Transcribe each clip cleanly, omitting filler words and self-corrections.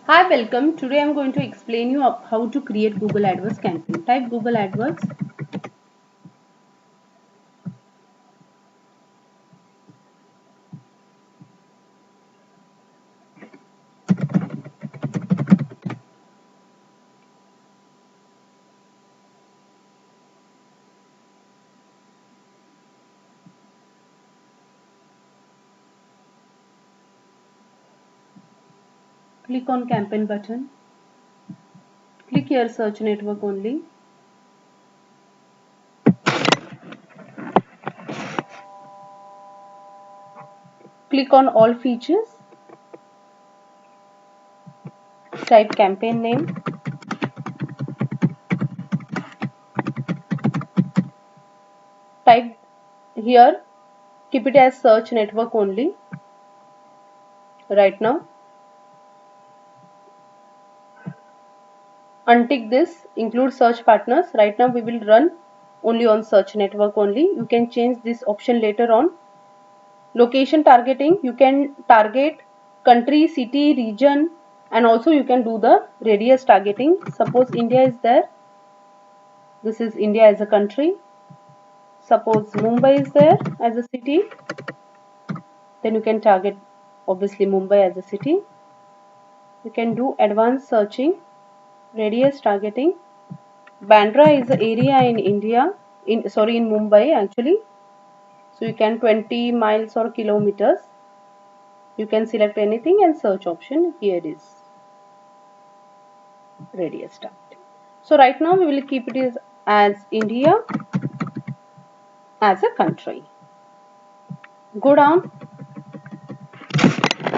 Hi, welcome. Today I'm going to explain you how to create Google AdWords campaign. Type Google AdWords. Click on campaign button. Click here search network only. Click on all features. Type campaign name. Type here. Keep it as search network only. Right now. Untick this. Include search partners. Right now we will run only on search network only. You can change this option later on. Location targeting, you can target country, city, region, and also you can do the radius targeting. Suppose India is there, this is India as a country. Suppose Mumbai is there as a city, then you can target obviously Mumbai as a city. You can do advanced searching, radius targeting. Bandra is the area in India, in Mumbai actually. So you can 20 miles or kilometers. You can select anything and search option. Here is radius targeting. So right now we will keep it as India as a country. Go down.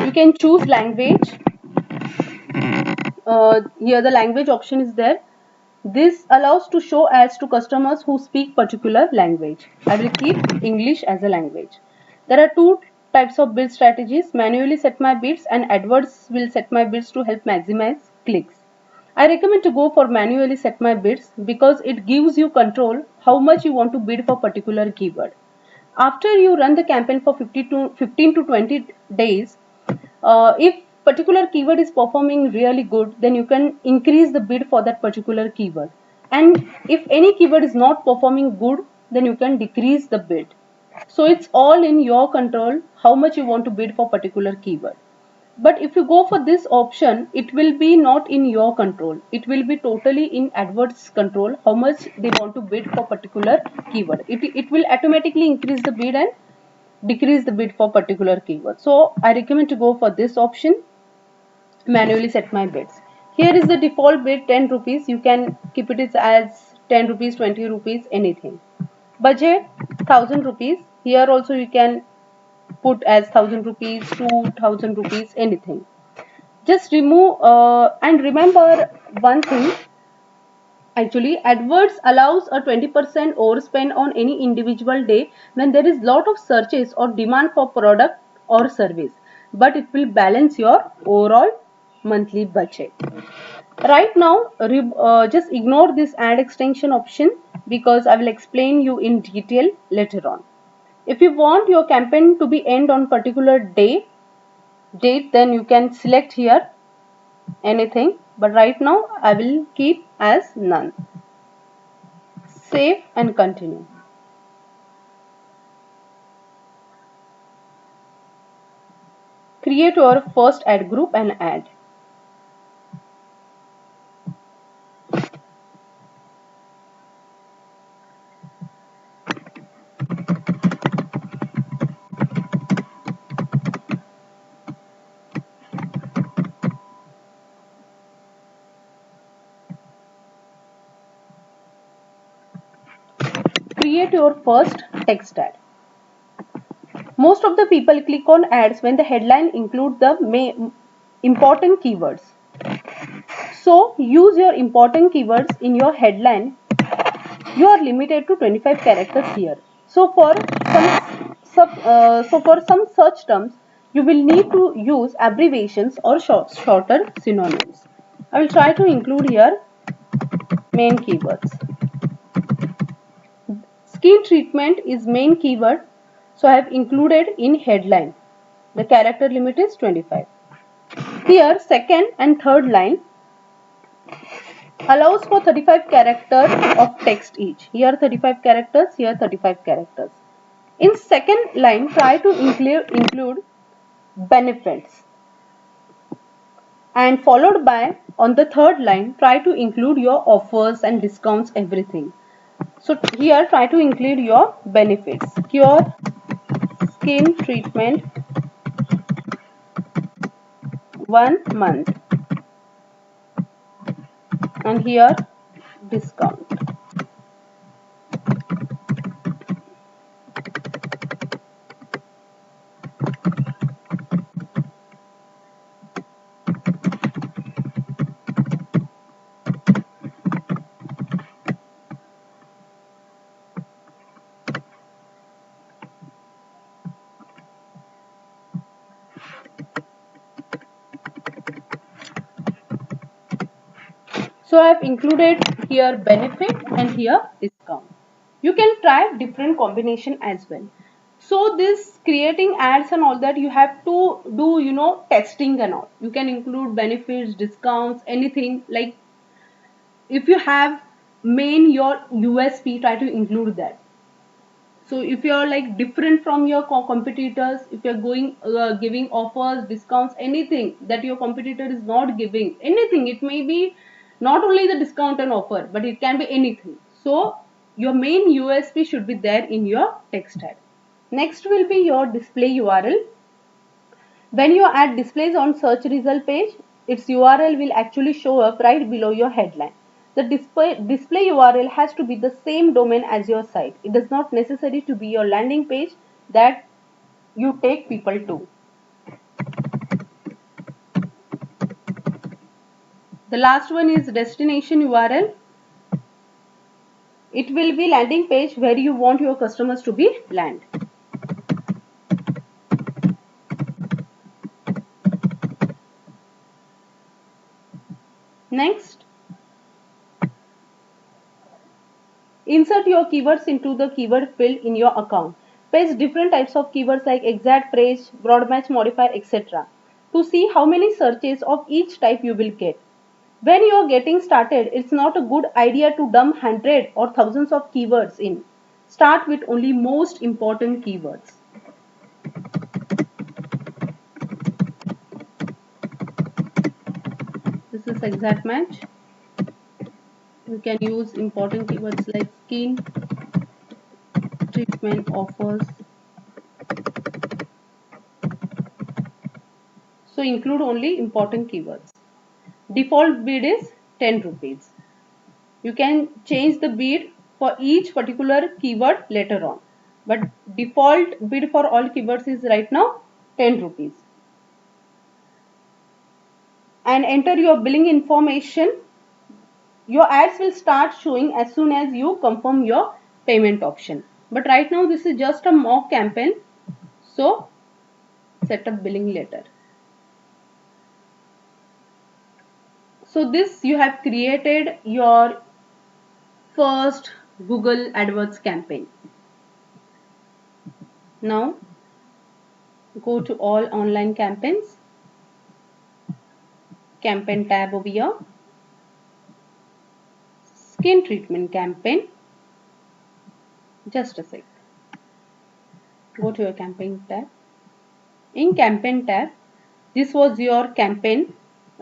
You can choose language. Here the language option is there. This allows to show ads to customers who speak particular language. I will keep English as a language. There are two types of bid strategies: manually set my bids and AdWords will set my bids to help maximize clicks. I recommend to go for manually set my bids because it gives you control how much you want to bid for particular keyword. After you run the campaign for 15 to 20 days, if particular keyword is performing really good, then you can increase the bid for that particular keyword. And if any keyword is not performing good, then you can decrease the bid. So it's all in your control how much you want to bid for particular keyword. But if you go for this option, it will be not in your control. It will be totally in AdWords control how much they want to bid for particular keyword. It will automatically increase the bid and decrease the bid for particular keyword. So I recommend to go for this option, manually set my bids. Here is the default bid 10 rupees. You can keep it as 10 rupees, 20 rupees, anything. Budget 1000 rupees. Here also you can put as 1000 rupees, 2000 rupees, anything. Just remove and remember one thing. Actually, AdWords allows a 20% overspend on any individual day when there is lot of searches or demand for product or service, but it will balance your overall monthly budget. Right now, just ignore this ad extension option because I will explain you in detail later on. If you want your campaign to be end on particular date, then you can select here anything, but right now I will keep as none. Save and continue. Create your first ad group and add. Create your first text ad. Most of the people click on ads when the headline include the important keywords. So use your important keywords in your headline. You are limited to 25 characters here. So for some search terms, you will need to use abbreviations or shorter synonyms. I will try to include here main keywords. Skin treatment is main keyword, so I have included in headline. The character limit is 25. Here second and third line allows for 35 characters of text each. Here 35 characters, here 35 characters. In second line, try to include benefits, and followed by on the third line, try to include your offers and discounts, everything. So here try to include your benefits. Cure skin treatment 1 month, and here discount. So I have included here benefit and here discount. You can try different combination as well. So this creating ads and all that, you have to do testing and all. You can include benefits, discounts, anything. Like if you have main your USP, try to include that. So if you are like different from your competitors, if you are going giving offers, discounts, anything that your competitor is not giving, anything, it may be not only the discount and offer, but it can be anything. So your main USP should be there in your text ad. Next will be your display URL. When your ad displays on search result page, its URL will actually show up right below your headline. The display URL has to be the same domain as your site. It does not necessary to be your landing page that you take people to. The last one is destination URL. It will be landing page where you want your customers to be land. Next, insert your keywords into the keyword field in your account. Paste different types of keywords like exact, phrase, broad match, modifier, etc. to see how many searches of each type you will get. When you are getting started, it's not a good idea to dump hundreds or thousands of keywords in. Start with only most important keywords. This is exact match. You can use important keywords like skin, treatment, offers. So include only important keywords. Default bid is 10 rupees. You can change the bid for each particular keyword later on. But default bid for all keywords is right now 10 rupees. And enter your billing information. Your ads will start showing as soon as you confirm your payment option. But right now this is just a mock campaign. So set up billing later. So this you have created your first Google AdWords campaign. Now go to all online campaigns, campaign tab over here, skin treatment campaign. Just a sec. Go to your campaign tab. In campaign tab, this was your campaign.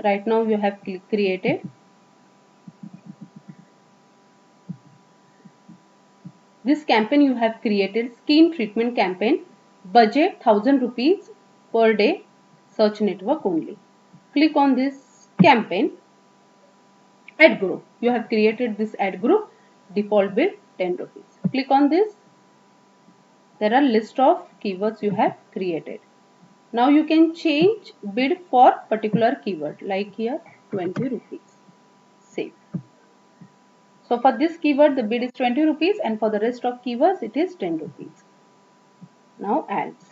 Right now you have created. This campaign you have created, skin treatment campaign, budget 1000 rupees per day, search network only. Click on this campaign, ad group. You have created this ad group, default bid 10 rupees. Click on this. There are list of keywords you have created. Now you can change bid for particular keyword, like here 20 rupees. Save. So for this keyword the bid is 20 rupees and for the rest of keywords it is 10 rupees. Now ads.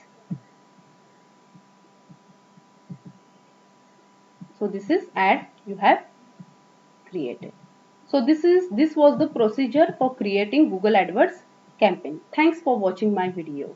So this is ad you have created. So this was the procedure for creating Google AdWords campaign. Thanks for watching my video.